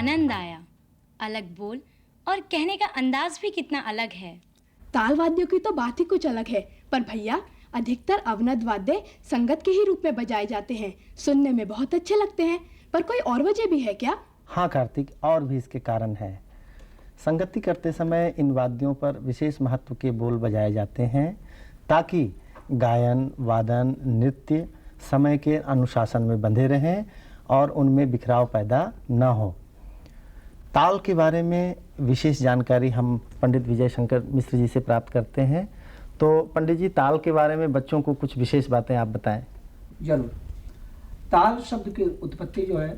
आनंद आया। अलग बोल और कहने का अंदाज भी कितना अलग है। ताल वाद्यों की तो बात ही कुछ अलग है, पर भैया अधिकतर अवनद वाद्य संगत के ही रूप में बजाए जाते हैं। सुनने में बहुत अच्छे लगते हैं, पर कोई और वजह भी है क्या? हाँ कार्तिक, और भी इसके कारण है। संगति करते समय इन वाद्यों पर विशेष महत्व के बोल बजाए जाते हैं ताकि गायन, वादन, नृत्य समय के अनुशासन में बंधे रहें और उनमें बिखराव पैदा न हो। ताल के बारे में विशेष जानकारी हम पंडित विजय शंकर मिश्र जी से प्राप्त करते हैं। तो पंडित जी, ताल के बारे में बच्चों को कुछ विशेष बातें आप बताएं। जरूर। ताल शब्द की उत्पत्ति जो है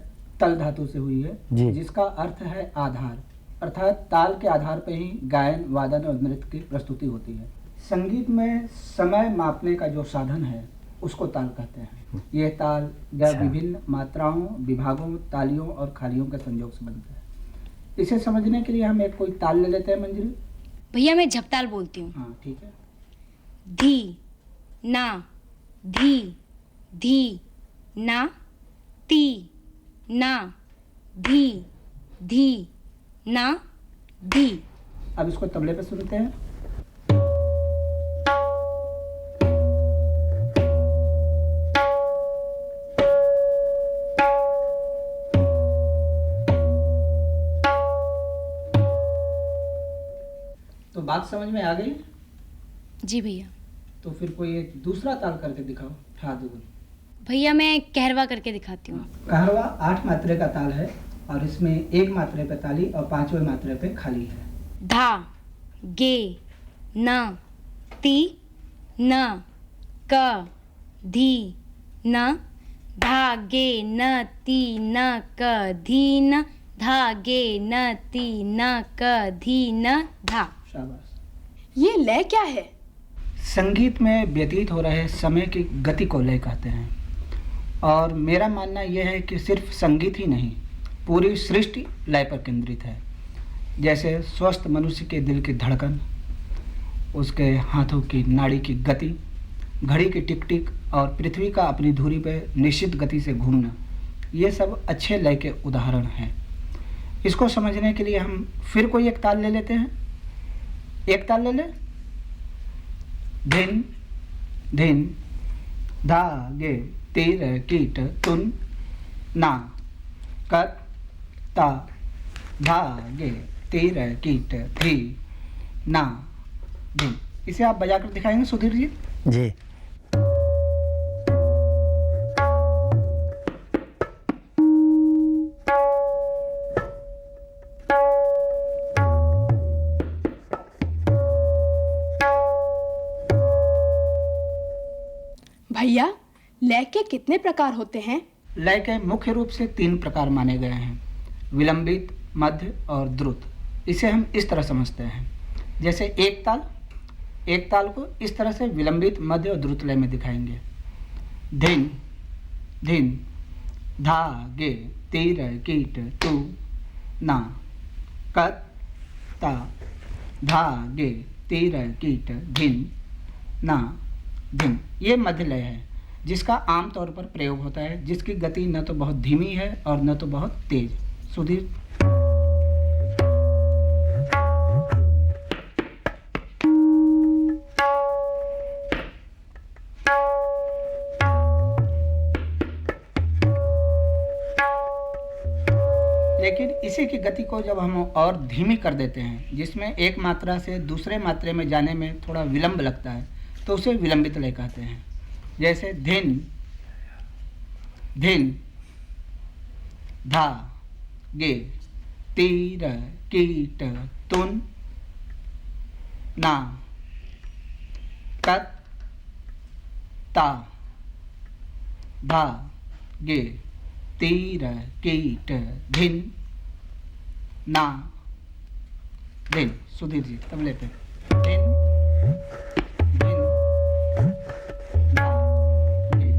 तल धातु से हुई है, जिसका अर्थ है आधार, अर्थात ताल के आधार पर ही गायन, वादन और नृत्य की प्रस्तुति होती है। संगीत में समय मापने का जो साधन है उसको ताल कहते हैं। यह ताल विभिन्न मात्राओं, विभागों, तालियों और खालियों के संयोग से बनता है। इसे समझने के लिए हम एक कोई ताल ले लेते हैं। मंजरी भैया मैं झपताल बोलती हूँ। हाँ ठीक है। धी ना, धी धी ना, ती ना, धी धी ना, धी। अब इसको तबले पे सुनते हैं। तो बात समझ में आ गई? जी भैया। तो फिर कोई एक दूसरा ताल करके दिखाओ। भैया मैं कहरवा करके दिखाती हूँ। कहरवा 8 मात्रे का ताल है और इसमें 1 मात्रे पे ताली और 5वें मात्रे पे खाली है। धा, गे, न, ती, न, क, धी, न, धा, गे, न, ती, न, क, धी, न, धा, गे, न, ती, न, क, धी, न, धा। शाबाश। ये लय क्या है? संगीत में व्यतीत हो रहे समय की गति को लय कहते हैं। और मेरा मानना यह है कि सिर्फ संगीत ही नहीं, पूरी सृष्टि लय पर केंद्रित है। जैसे स्वस्थ मनुष्य के दिल की धड़कन, उसके हाथों की नाड़ी की गति, घड़ी की टिक टिक और पृथ्वी का अपनी धुरी पर निश्चित गति से घूमना, ये सब अच्छे लय के उदाहरण हैं। इसको समझने के लिए हम फिर कोई एक ताल ले लेते हैं। एक ताल ले ले। धिन धिन, धा गे, तीर कीट तुन ना, कत ता, धा गे, तीर कीट धी ना, धिन। इसे आप बजाकर दिखाएंगे सुधीर जी? जी। भैया लय के कितने प्रकार होते हैं? लय के मुख्य रूप से 3 प्रकार माने गए हैं, विलंबित, मध्य और द्रुत। इसे हम इस तरह समझते हैं, जैसे एक ताल को इस तरह से विलंबित, मध्य और द्रुत लय में दिखाएंगे। धिन धिन, धा गे, तीर कीट तू ना, कत ता, धा गे, तीर कीट धिन ना, धिन। ये मध्य लय है जिसका आम तौर पर प्रयोग होता है, जिसकी गति न तो बहुत धीमी है और न तो बहुत तेज। सुधीर। लेकिन इसी की गति को जब हम और धीमी कर देते हैं, जिसमें एक मात्रा से दूसरे मात्रे में जाने में थोड़ा विलंब लगता है, तो उसे विलंबित लय कहते हैं। जैसे धिन धिन, धा गे, तीर कीट तुन ना, कत ता, धा गे, तीर कीट धिन ना, धिन। सुधीर जी तबले पे। धिन धिन, ना, गे,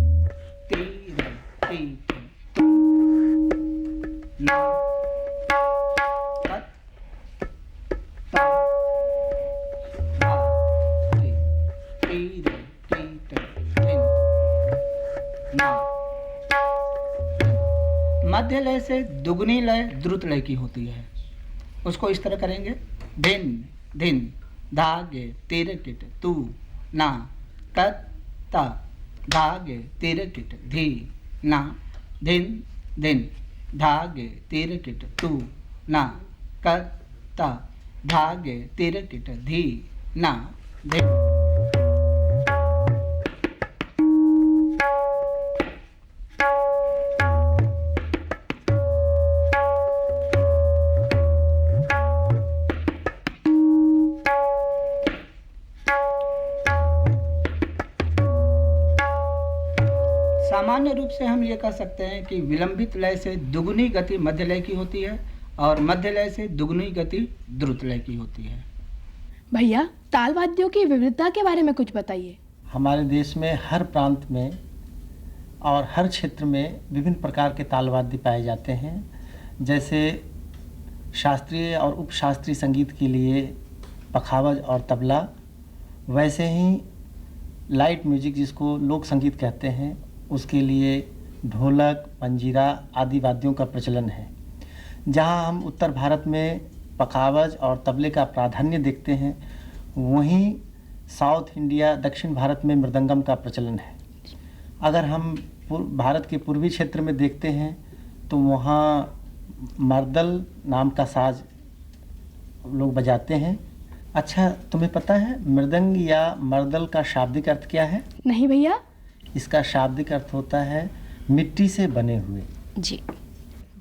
तीर कीट तुन ना, कत ता, धा गे, तीर कीट धिन ना। मध्य लय से दुगनी लय द्रुत लय की होती है। उसको इस तरह करेंगे, धिन धिन धागे तिर किट तू ना कत ता धागे तिर किट धी ना धिन धिन धागे तिर किट तू ना कत ता धागे तिर किट धी ना धिन। सामान्य रूप से हम ये कह सकते हैं कि विलंबित लय से दुगुनी गति मध्य लय की होती है और मध्य लय से दुगुनी गति द्रुत लय की होती है। भैया ताल वाद्यों की विविधता के बारे में कुछ बताइए। हमारे देश में हर प्रांत में और हर क्षेत्र में विभिन्न प्रकार के ताल वाद्य पाए जाते हैं। जैसे शास्त्रीय और उपशास्त्रीय संगीत के लिए पखावज और तबला, वैसे ही लाइट म्यूजिक जिसको लोक संगीत कहते हैं उसके लिए ढोलक, मंजीरा आदि वाद्यों का प्रचलन है। जहां हम उत्तर भारत में पखावज और तबले का प्राधान्य देखते हैं, वहीं साउथ इंडिया दक्षिण भारत में मृदंगम का प्रचलन है। अगर हम भारत के पूर्वी क्षेत्र में देखते हैं तो वहाँ मर्दल नाम का साज लोग बजाते हैं। अच्छा, तुम्हें पता है मृदंग या मर्दल का शाब्दिक अर्थ क्या है? नहीं भैया। इसका शाब्दिक अर्थ होता है मिट्टी से बने हुए। जी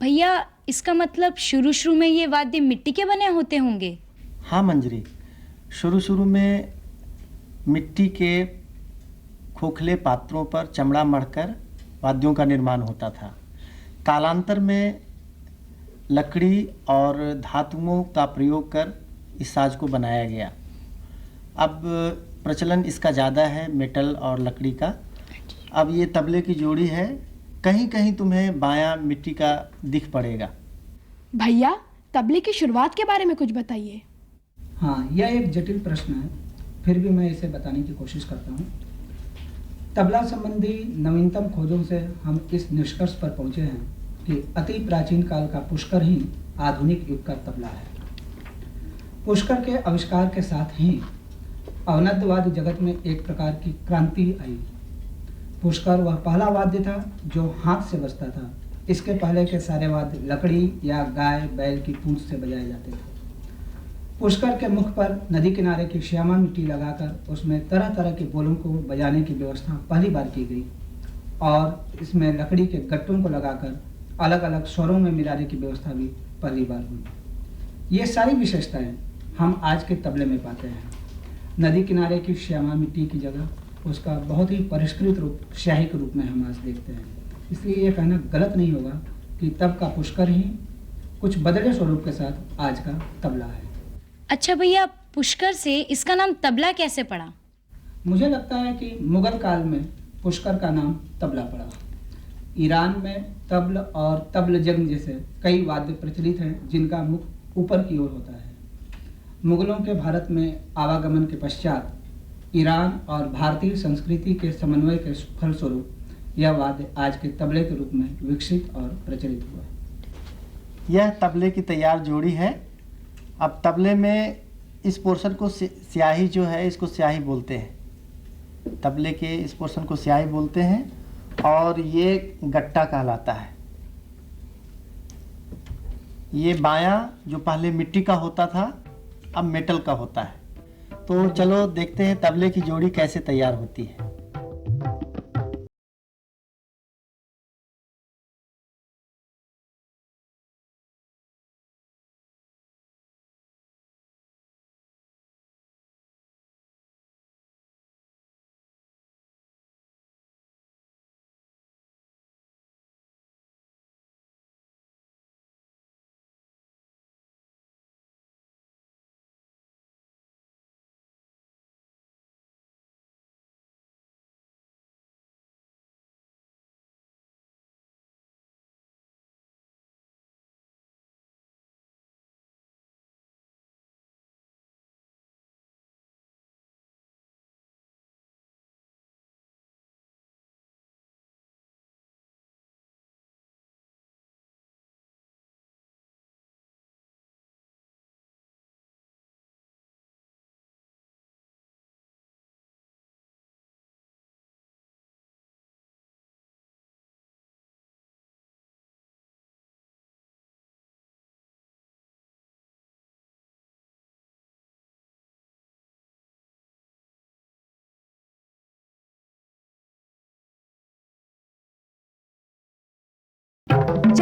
भैया, इसका मतलब शुरू शुरू में ये वाद्य मिट्टी के बने होते होंगे? हाँ मंजरी, शुरू शुरू में मिट्टी के खोखले पात्रों पर चमड़ा मढ़कर वाद्यों का निर्माण होता था। कालांतर में लकड़ी और धातुओं का प्रयोग कर इस साज को बनाया गया। अब प्रचलन इसका ज़्यादा है मेटल और लकड़ी का। अब ये तबले की जोड़ी है, कहीं कहीं तुम्हें बायां मिट्टी का दिख पड़ेगा। भैया तबले की शुरुआत के बारे में कुछ बताइए। हाँ, यह एक जटिल प्रश्न है, फिर भी मैं इसे बताने की कोशिश करता हूँ। तबला संबंधी नवीनतम खोजों से हम इस निष्कर्ष पर पहुँचे हैं कि अति प्राचीन काल का पुष्कर ही आधुनिक युग का तबला है। पुष्कर के आविष्कार के साथ ही अवनद्यवाद्य जगत में एक प्रकार की क्रांति आई। पुष्कर वह पहला वाद्य था जो हाथ से बजता था। इसके पहले के सारे वाद्य लकड़ी या गाय बैल की पूंछ से बजाए जाते थे। पुष्कर के मुख पर नदी किनारे की श्यामा मिट्टी लगाकर उसमें तरह तरह के बोलों को बजाने की व्यवस्था पहली बार की गई और इसमें लकड़ी के गट्टों को लगाकर अलग अलग स्वरों में मिलाने की व्यवस्था भी पहली बार हुई। ये सारी विशेषताएं हम आज के तबले में पाते हैं। नदी किनारे की श्यामा मिट्टी की जगह उसका बहुत ही परिष्कृत रूप स्याही के रूप में हम आज देखते हैं। इसलिए ये कहना गलत नहीं होगा कि तब का पुष्कर ही कुछ बदले स्वरूप के साथ आज का तबला है। अच्छा भैया, पुष्कर से इसका नाम तबला कैसे पड़ा? मुझे लगता है कि मुगल काल में पुष्कर का नाम तबला पड़ा। ईरान में तबल और तबल जंग जैसे कई वाद्य प्रचलित हैं जिनका मुख ऊपर की ओर होता है। मुगलों के भारत में आवागमन के पश्चात ईरान और भारतीय संस्कृति के समन्वय के फलस्वरूप यह वाद्य आज के तबले के रूप में विकसित और प्रचलित हुआ। यह तबले की तैयार जोड़ी है। अब तबले में इस पोर्शन को स्याही जो है, इसको स्याही बोलते हैं। तबले के इस पोर्शन को स्याही बोलते हैं और ये गट्टा कहलाता है। ये बायां जो पहले मिट्टी का होता था अब मेटल का होता है। तो चलो देखते हैं तबले की जोड़ी कैसे तैयार होती है।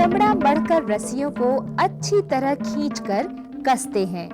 चमड़ा मढ़कर रस्सियों को अच्छी तरह खींचकर कसते हैं।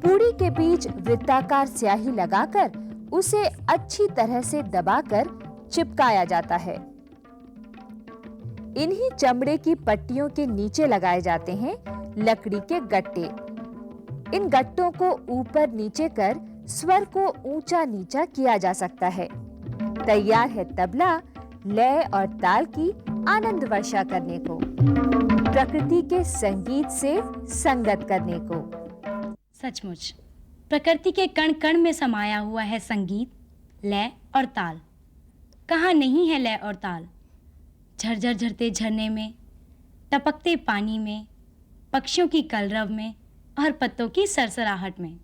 पूड़ी के बीच वृत्ताकार स्याही लगाकर उसे अच्छी तरह से दबाकर चिपकाया जाता है। इन्हीं चमड़े की पट्टियों के नीचे लगाए जाते हैं लकड़ी के गट्टे। इन गट्टों को ऊपर नीचे कर स्वर को ऊंचा नीचा किया जा सकता है। तैयार है तबला लय और ताल की आनंद वर्षा करने को, प्रकृति के संगीत से संगत करने को। सचमुच प्रकृति के कण कण में समाया हुआ है संगीत, लय और ताल। कहाँ नहीं है लय और ताल? झरझर झरते झरने में, टपकते पानी में, पक्षियों की कलरव में और पत्तों की सरसराहट में।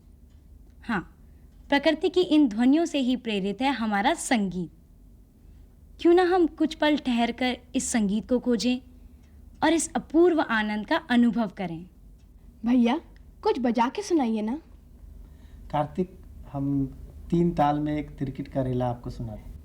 हाँ, प्रकृति की इन ध्वनियों से ही प्रेरित है हमारा संगीत। क्यों ना हम कुछ पल ठहर कर इस संगीत को खोजें और इस अपूर्व आनंद का अनुभव करें। भैया कुछ बजा के सुनाइए ना। कार्तिक, हम 3 ताल में एक तिरकिट का रेला आपको सुनाते हैं।